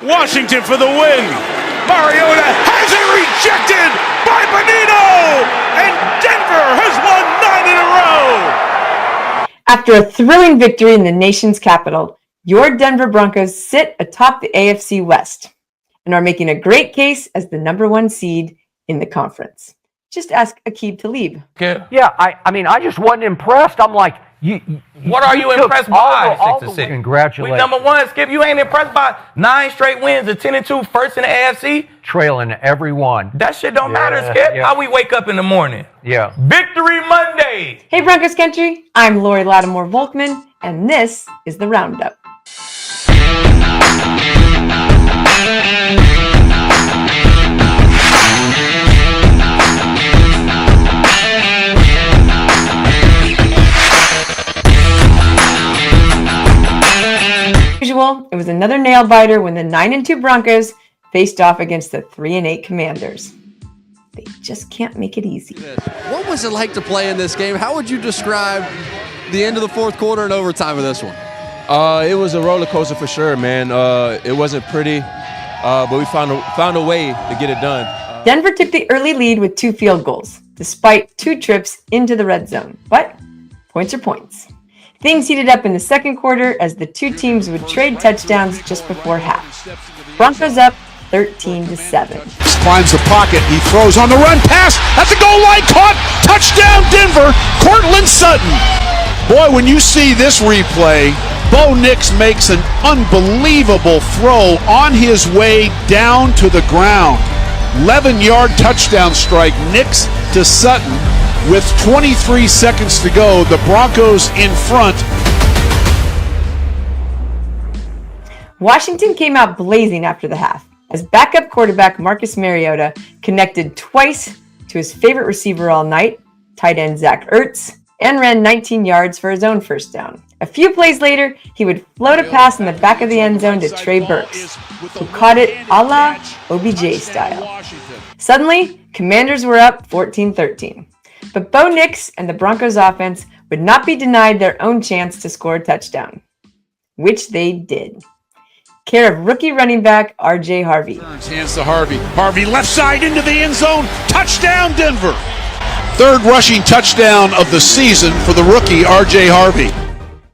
Washington for the win. Mariota has it rejected by Bonino, and Denver has won 9 in a row. After a thrilling victory in the nation's capital, your Denver Broncos sit atop the AFC West and are making a great case as the number 1 seed in the conference. Just ask Aqib Talib. Yeah, I mean, I just wasn't impressed. I'm like, what are you impressed by? Congratulations. We number 1, Skip. You ain't impressed by 9 straight wins, a 10-2 first in the AFC? Trailing everyone. That shit don't matter, Skip. Yeah. How we wake up in the morning. Yeah. Victory Monday. Hey, Broncos Country. I'm Lori Lattimore-Volkman, and this is The Roundup. It was another nail-biter when the 9-2 Broncos faced off against the 3-8 Commanders. They just can't make it easy. What was it like to play in this game? How would you describe the end of the fourth quarter and overtime of this one? It was a roller coaster for sure, man. It wasn't pretty, but we found a way to get it done. Denver took the early lead with 2 field goals, despite 2 trips into the red zone. But points are points. Things heated up in the second quarter as the 2 teams would trade touchdowns just before half. Broncos up 13-7. Climbs the pocket. He throws on the run pass at the goal line. Caught. Touchdown Denver. Cortland Sutton. Boy, when you see this replay, Bo Nix makes an unbelievable throw on his way down to the ground. 11-yard touchdown strike. Nix to Sutton. With 23 seconds to go, the Broncos in front. Washington came out blazing after the half as backup quarterback Marcus Mariota connected twice to his favorite receiver all night, tight end Zach Ertz, and ran 19 yards for his own first down. A few plays later, he would float a pass in the back of the end zone to Trey Burks, who caught it a la OBJ style. Suddenly, Commanders were up 14-13. But Bo Nix and the Broncos offense would not be denied their own chance to score a touchdown, which they did. Care of rookie running back R.J. Harvey. Hands to Harvey. Harvey left side into the end zone. Touchdown Denver. 3rd rushing touchdown of the season for the rookie R.J. Harvey.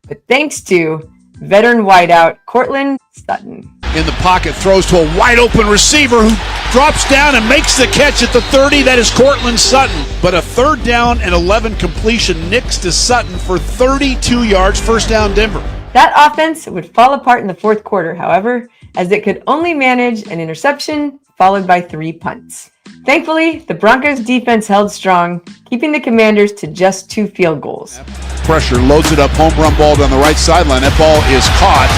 But thanks to veteran wideout Cortland Sutton. In the pocket, throws to a wide open receiver who drops down and makes the catch at the 30. That is Cortland Sutton. But a 3rd down and 11 completion. Nix to Sutton for 32 yards. First down Denver. That offense would fall apart in the fourth quarter, however, as it could only manage an interception followed by 3 punts. Thankfully, the Broncos defense held strong, keeping the Commanders to just 2 field goals. Pressure loads it up, home run ball down the right sideline. That ball is caught.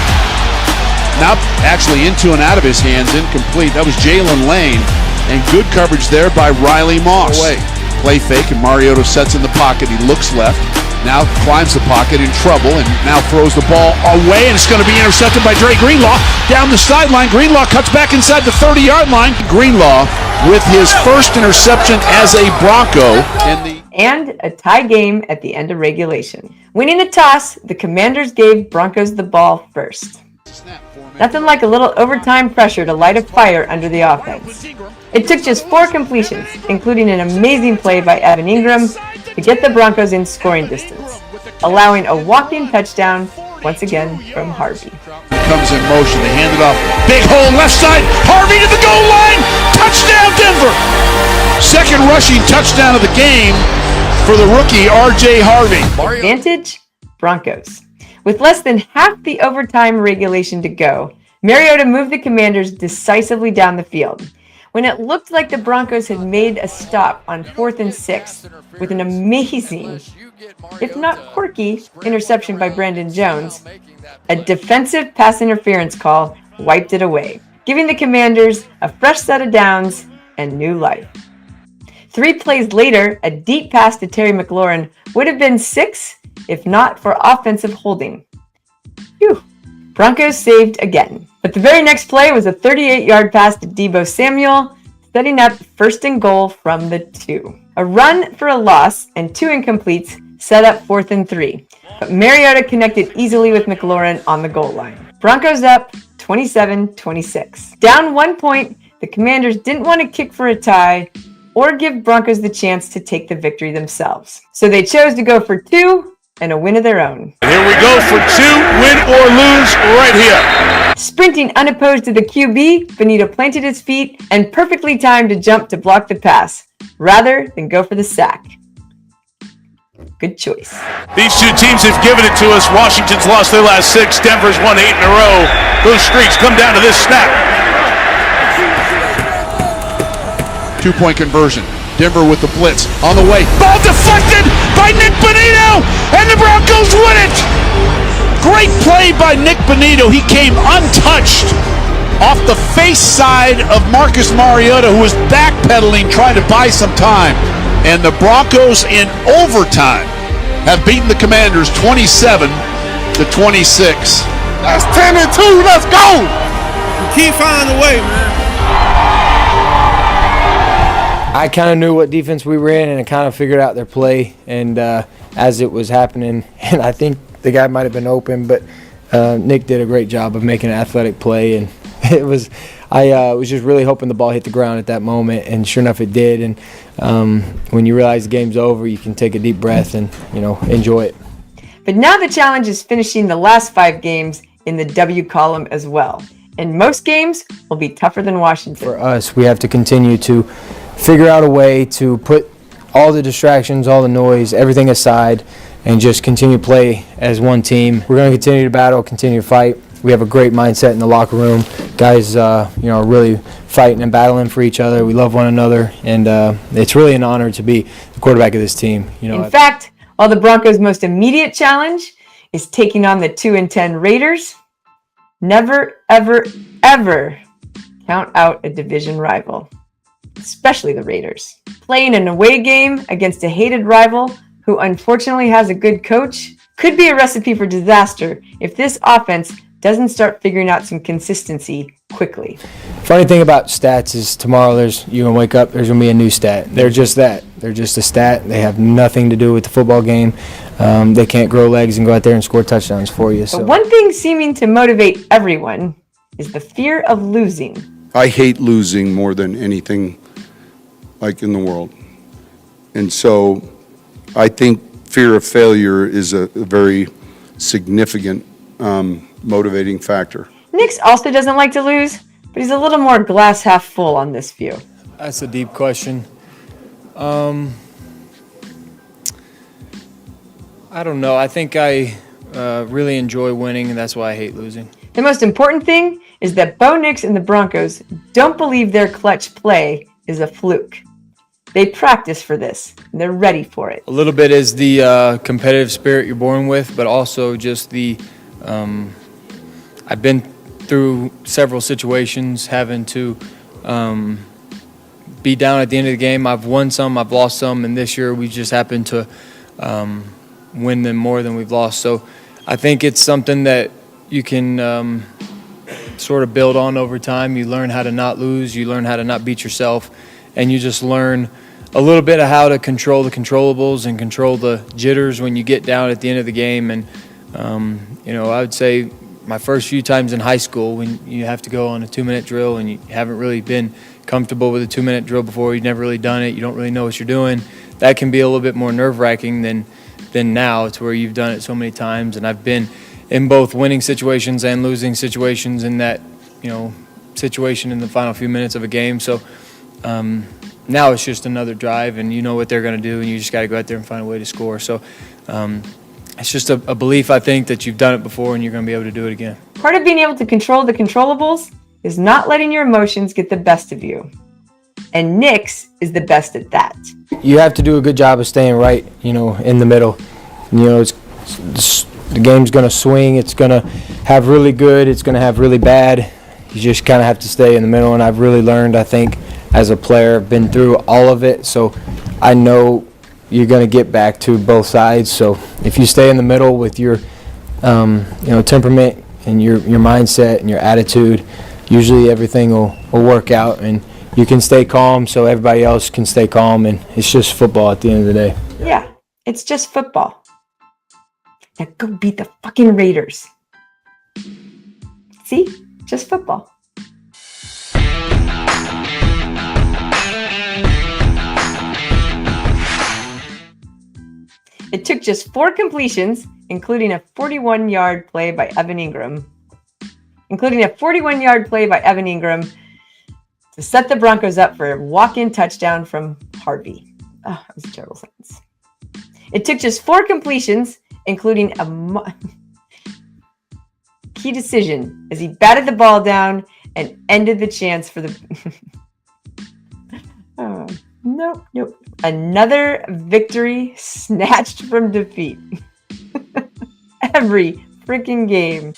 Now actually into and out of his hands, incomplete. That was Jalen Lane, and good coverage there by Riley Moss. Play fake, and Mariota sets in the pocket. He looks left, now climbs the pocket in trouble, and now throws the ball away, and it's going to be intercepted by Dre Greenlaw. Down the sideline, Greenlaw cuts back inside the 30-yard line. Greenlaw with his first interception as a Bronco. And a tie game at the end of regulation. Winning the toss, the Commanders gave Broncos the ball first. Nothing like a little overtime pressure to light a fire under the offense. It took just 4 completions, including an amazing play by Evan Ingram, to get the Broncos in scoring distance, allowing a walk-in touchdown once again from Harvey. Comes in motion, they hand it off. Big hole left side, Harvey to the goal line, touchdown Denver! 2nd rushing touchdown of the game for the rookie R.J. Harvey. Advantage, Broncos. With less than half the overtime regulation to go, Mariota moved the Commanders decisively down the field. When it looked like the Broncos had made a stop on 4th and 6 with an amazing, if not quirky, interception by Brandon Jones, a defensive pass interference call wiped it away, giving the Commanders a fresh set of downs and new life. 3 plays later, a deep pass to Terry McLaurin would have been 6 if not for offensive holding. Phew. Broncos saved again. But the very next play was a 38-yard pass to Deebo Samuel, setting up 1st and goal from the 2. A run for a loss and 2 incompletes set up 4th and 3. But Mariota connected easily with McLaurin on the goal line. Broncos up 27-26. Down 1 point, the Commanders didn't want to kick for a tie or give Broncos the chance to take the victory themselves. So they chose to go for 2 and a win of their own. Here we go for 2, win or lose right here. Sprinting unopposed to the QB, Benito planted his feet and perfectly timed a jump to block the pass, rather than go for the sack. Good choice. These two teams have given it to us. Washington's lost their last 6. Denver's won 8 in a row. Those streaks come down to this snap. 2-point conversion. Denver with the blitz on the way. Ball deflected by Nick Benito, and the Broncos win it. Great play by Nick Benito. He came untouched off the face side of Marcus Mariota, who was backpedaling, trying to buy some time. And the Broncos in overtime have beaten the Commanders 27-26. That's 10-2. Let's go. Keep finding a way, man. I kind of knew what defense we were in, and I kind of figured out their play. And as it was happening, and I think the guy might have been open, but Nick did a great job of making an athletic play. And I was just really hoping the ball hit the ground at that moment, and sure enough, it did. And when you realize the game's over, you can take a deep breath and enjoy it. But now the challenge is finishing the last 5 games in the W column as well. And most games will be tougher than Washington. For us, we have to continue to figure out a way to put all the distractions, all the noise, everything aside, and just continue to play as one team. We're going to continue to battle, continue to fight. We have a great mindset in the locker room. Guys, are really fighting and battling for each other. We love one another, and it's really an honor to be the quarterback of this team. In fact, while the Broncos' most immediate challenge is taking on the 2-10 Raiders, never, ever, ever count out a division rival, especially the Raiders. Playing an away game against a hated rival who unfortunately has a good coach could be a recipe for disaster if this offense doesn't start figuring out some consistency quickly. Funny thing about stats is tomorrow you're going to wake up, there's going to be a new stat. They're just that. They're just a stat. They have nothing to do with the football game. They can't grow legs and go out there and score touchdowns for you. So. But one thing seeming to motivate everyone is the fear of losing. I hate losing more than anything like in the world. And so I think fear of failure is a very significant motivating factor. Nix also doesn't like to lose, but he's a little more glass half full on this view. That's a deep question. I don't know. I think I really enjoy winning, and that's why I hate losing. The most important thing is that Bo Nix and the Broncos don't believe their clutch play is a fluke. They practice for this, and they're ready for it. A little bit is the competitive spirit you're born with, but also just the I've been through several situations having to be down at the end of the game. I've won some, I've lost some, and this year we just happened to win them more than we've lost. So I think it's something that you can sort of build on over time. You learn how to not lose, you learn how to not beat yourself, and you just learn a little bit of how to control the controllables and control the jitters when you get down at the end of the game. And, I would say my first few times in high school when you have to go on a 2-minute drill and you haven't really been comfortable with a 2-minute drill before, you've never really done it, you don't really know what you're doing, that can be a little bit more nerve-wracking than now. It's where you've done it so many times, and I've been in both winning situations and losing situations in that, situation in the final few minutes of a game. So now it's just another drive, and you know what they're going to do, and you just got to go out there and find a way to score. So it's just a belief, I think, that you've done it before and you're going to be able to do it again. Part of being able to control the controllables is not letting your emotions get the best of you. And Nix is the best at that. You have to do a good job of staying right, in the middle. The game's going to swing. It's going to have really good. It's going to have really bad. You just kind of have to stay in the middle. And I've really learned, I think, as a player, I've been through all of it. So I know you're going to get back to both sides. So if you stay in the middle with your, temperament and your mindset and your attitude, usually everything will work out, and you can stay calm so everybody else can stay calm, and it's just football at the end of the day. Yeah, it's just football. Now go beat the fucking Raiders. See? Just football. It took just 4 completions, including a 41-yard play by Evan Ingram. To set the Broncos up for a walk-in touchdown from Harvey. Oh, that was a terrible sentence. It took just 4 completions, including a key decision as he batted the ball down and ended the chance for the... Oh, nope. Another victory snatched from defeat. Every freaking game.